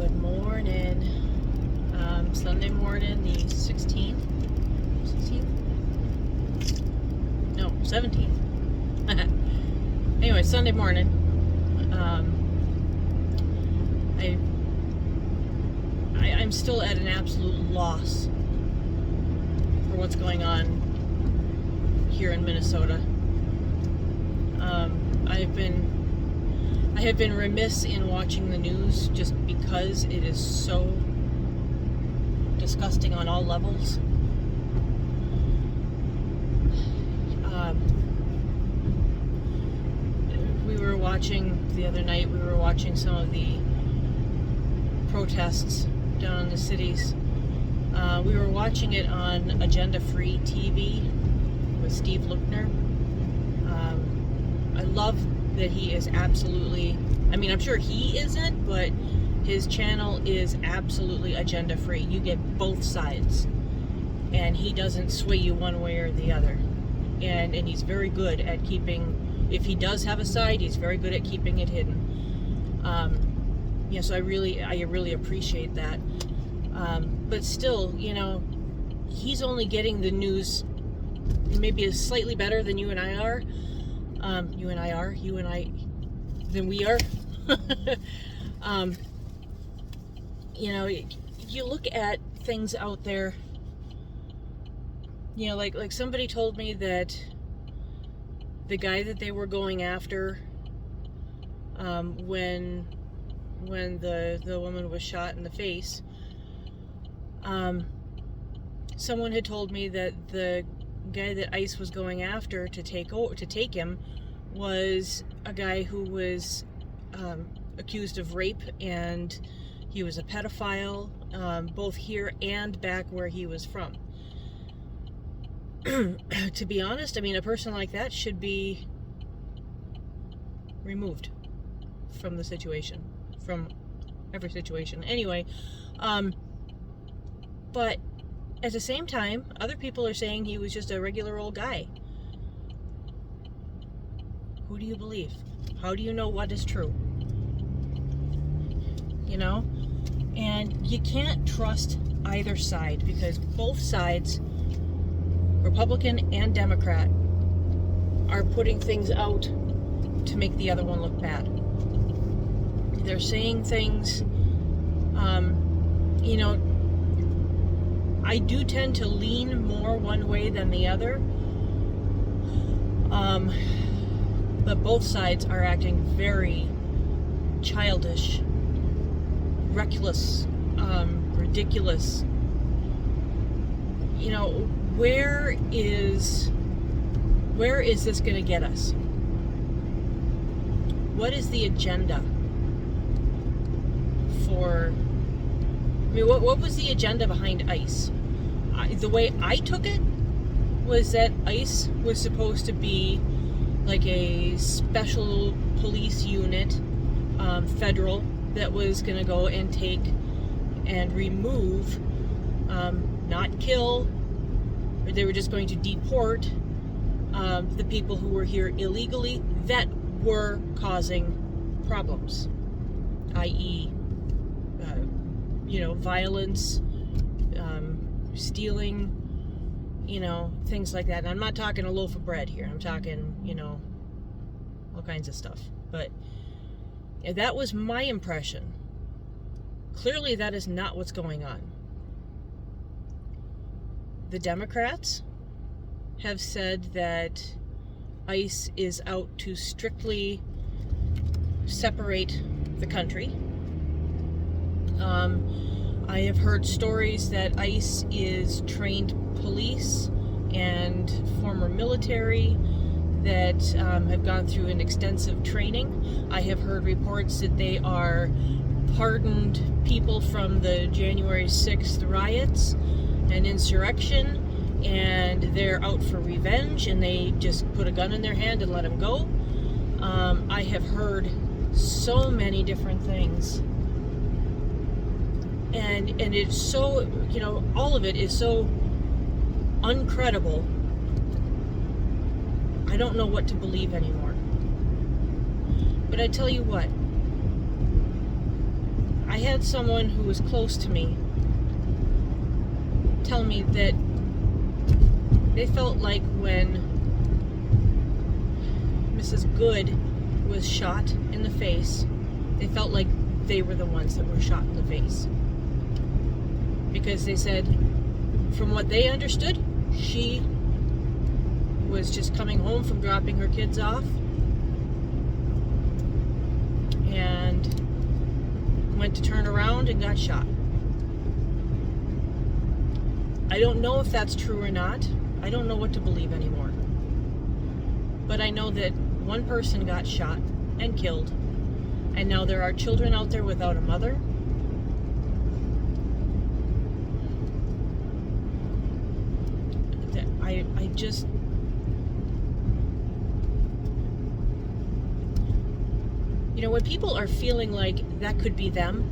Good morning. Sunday morning, the 16th? 16th? No, 17th. Anyway, Sunday morning. I'm still at an absolute loss for what's going on here in Minnesota. I have been remiss in watching the news just because it is so disgusting on all levels. The other night, we were watching some of the protests down in the cities. We were watching it on Agenda Free TV with Steve Luckner. I love that he is absolutely, I'm sure he isn't, but his channel is absolutely agenda free. You get both sides, and he doesn't sway you one way or the other. And he's very good at keeping, if he does have a side, he's very good at keeping it hidden. So I really appreciate that. But still, he's only getting the news maybe slightly better than you and I are. Than we are. You look at things out there, like somebody told me that the guy that they were going after, when the woman was shot in the face, someone had told me that the guy that ICE was going after to take him was a guy who was accused of rape, and he was a pedophile, both here and back where he was from. To be honest, a person like that should be removed from the situation, from every situation. Anyway, but at the same time, other people are saying he was just a regular old guy. Who do you believe? How do you know what is true? And you can't trust either side, because both sides, Republican and Democrat, are putting things out to make the other one look bad. They're saying things, I do tend to lean more one way than the other. But both sides are acting very childish, reckless, ridiculous. Where is this going to get us? What is the agenda for? What was the agenda behind ICE? The way I took it was that ICE was supposed to be like a special police unit, federal, that was going to go and take and remove, not kill, or they were just going to deport the people who were here illegally that were causing problems, i.e., violence, stealing, things like that. And I'm not talking a loaf of bread here. I'm talking, all kinds of stuff. But that was my impression. Clearly, that is not what's going on. The Democrats have said that ICE is out to strictly separate the country. I have heard stories that ICE is trained police and former military that have gone through an extensive training. I have heard reports that they are pardoned people from the January 6th riots and insurrection, and they're out for revenge, and they just put a gun in their hand and let them go. I have heard so many different things. And it's so, all of it is so uncredible. I don't know what to believe anymore. But I tell you what, I had someone who was close to me tell me that they felt like when Mrs. Good was shot in the face, they felt like they were the ones that were shot in the face. Because they said, from what they understood, she was just coming home from dropping her kids off and went to turn around and got shot. I don't know if that's true or not. I don't know what to believe anymore. But I know that one person got shot and killed, and now there are children out there without a mother. I just... You know, when people are feeling like that could be them,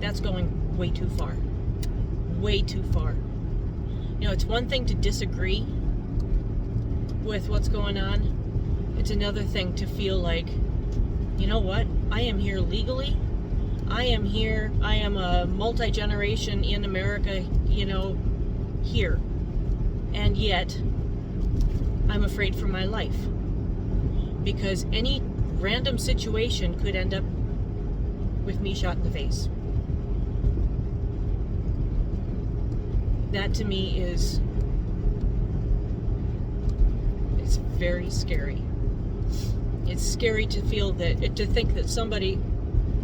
that's going way too far. Way too far. You know, it's one thing to disagree with what's going on. It's another thing to feel like, you know what? I am here legally. I am here. I am a multi-generation in America, you know, here. And yet, I'm afraid for my life. Because any random situation could end up with me shot in the face. That to me is, it's very scary. It's scary to feel that, to think that somebody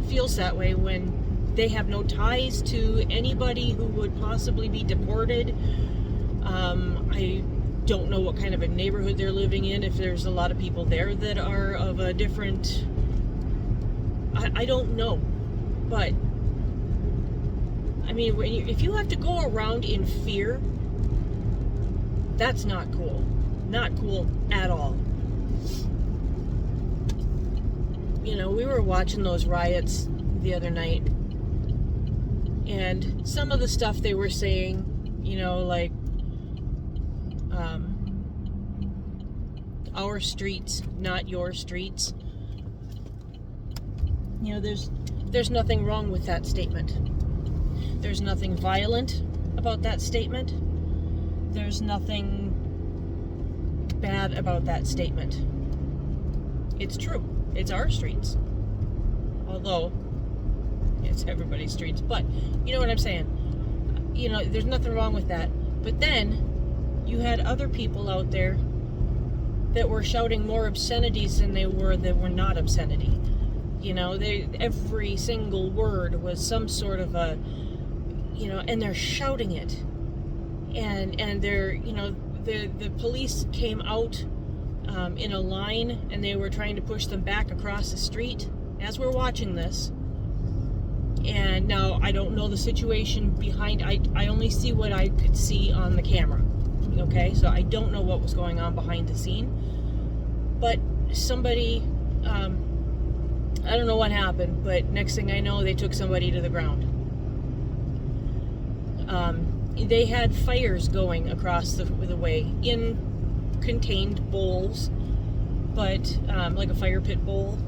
feels that way when they have no ties to anybody who would possibly be deported. I don't know what kind of a neighborhood they're living in, if there's a lot of people there that are of a different... I don't know. But, I mean, if you have to go around in fear, that's not cool. Not cool at all. You know, we were watching those riots the other night, and some of the stuff they were saying, you know, like, our streets, not your streets. You know, there's nothing wrong with that statement. There's nothing violent about that statement. There's nothing bad about that statement. It's true. It's our streets. Although, it's everybody's streets. But, you know what I'm saying? You know, there's nothing wrong with that. But then, you had other people out there that were shouting more obscenities than they were that were not obscenity. You know, every single word was some sort of a, you know, and they're shouting it. And they're, you know, the police came out in a line, and they were trying to push them back across the street as we're watching this. And now I don't know the situation behind. I only see what I could see on the camera. Okay, so I don't know what was going on behind the scene. But somebody, I don't know what happened, but next thing I know, they took somebody to the ground. They had fires going across the way in contained bowls, but like a fire pit bowl.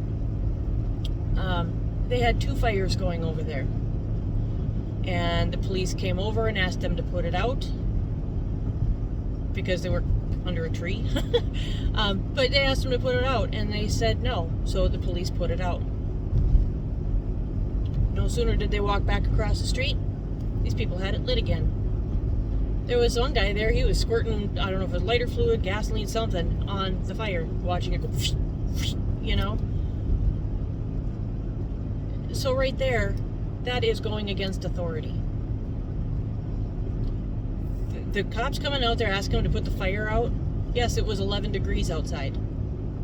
They had 2 fires going over there, and the police came over and asked them to put it out because they were under a tree. But they asked them to put it out, and they said no, so the police put it out. No sooner did they walk back across the street, these people had it lit again. There was one guy there, he was squirting, I don't know if it was lighter fluid, gasoline, something, on the fire, watching it go, you know? So right there, that is going against authority. The cops coming out there asking them to put the fire out, yes, it was 11 degrees outside.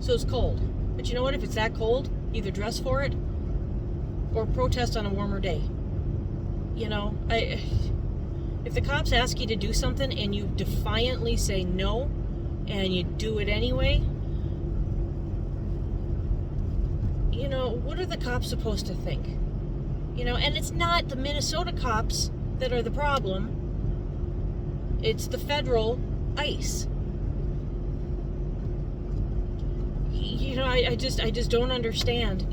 So it's cold. But you know what? If it's that cold, either dress for it or protest on a warmer day. You know, if the cops ask you to do something and you defiantly say no and you do it anyway, you know, what are the cops supposed to think? You know, and it's not the Minnesota cops that are the problem. It's the federal ICE. You know, I just don't understand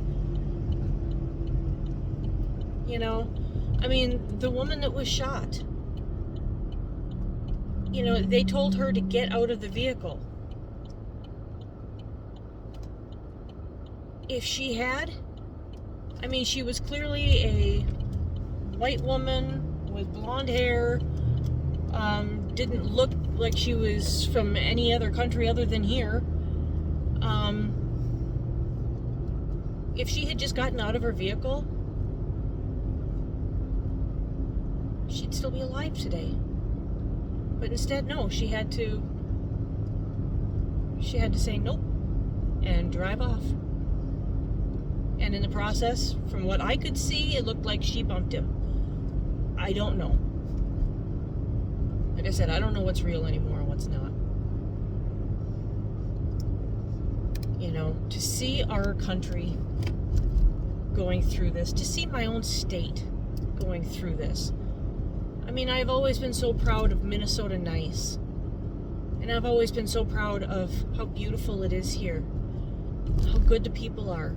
You know, I mean, the woman that was shot, you know, they told her to get out of the vehicle. If she had, I mean, she was clearly a white woman with blonde hair, didn't look like she was from any other country other than here. If she had just gotten out of her vehicle, she'd still be alive today. But instead, no, she had to say nope and drive off. And in the process, from what I could see, it looked like she bumped him. I don't know. Like I said, I don't know what's real anymore and what's not. You know, to see our country going through this, to see my own state going through this. I mean, I've always been so proud of Minnesota Nice. And I've always been so proud of how beautiful it is here. How good the people are.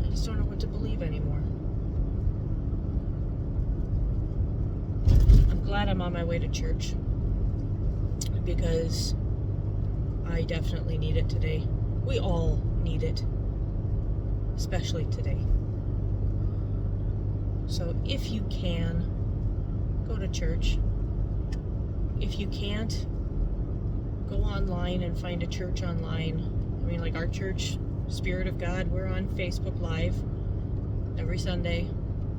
I just don't know what to believe anymore. I'm glad I'm on my way to church, because I definitely need it today. We all need it, especially today. So if you can, go to church. If you can't, go online and find a church online. I mean, like our church, Spirit of God, we're on Facebook Live every Sunday.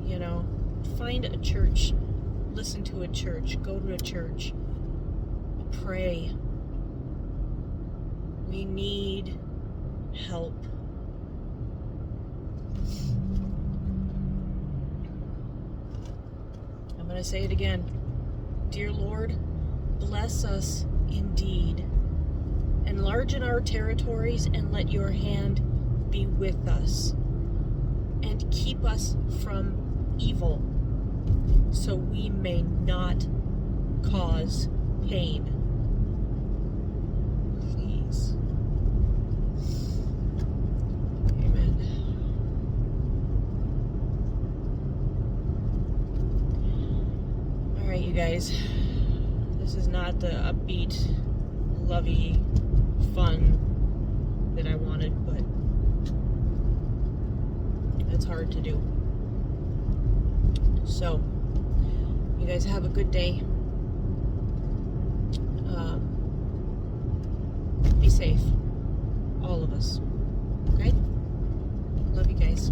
You know, find a church, listen to a church, go to a church, pray. We need help. I'm going to say it again. Dear Lord, bless us indeed. Enlarge in our territories and let your hand be with us. And keep us from evil, so we may not cause pain. Please. Amen. All right, you guys. This is not the upbeat, lovey, fun that I wanted, but it's hard to do. So, you guys have a good day. Be safe. All of us. Okay? Love you guys.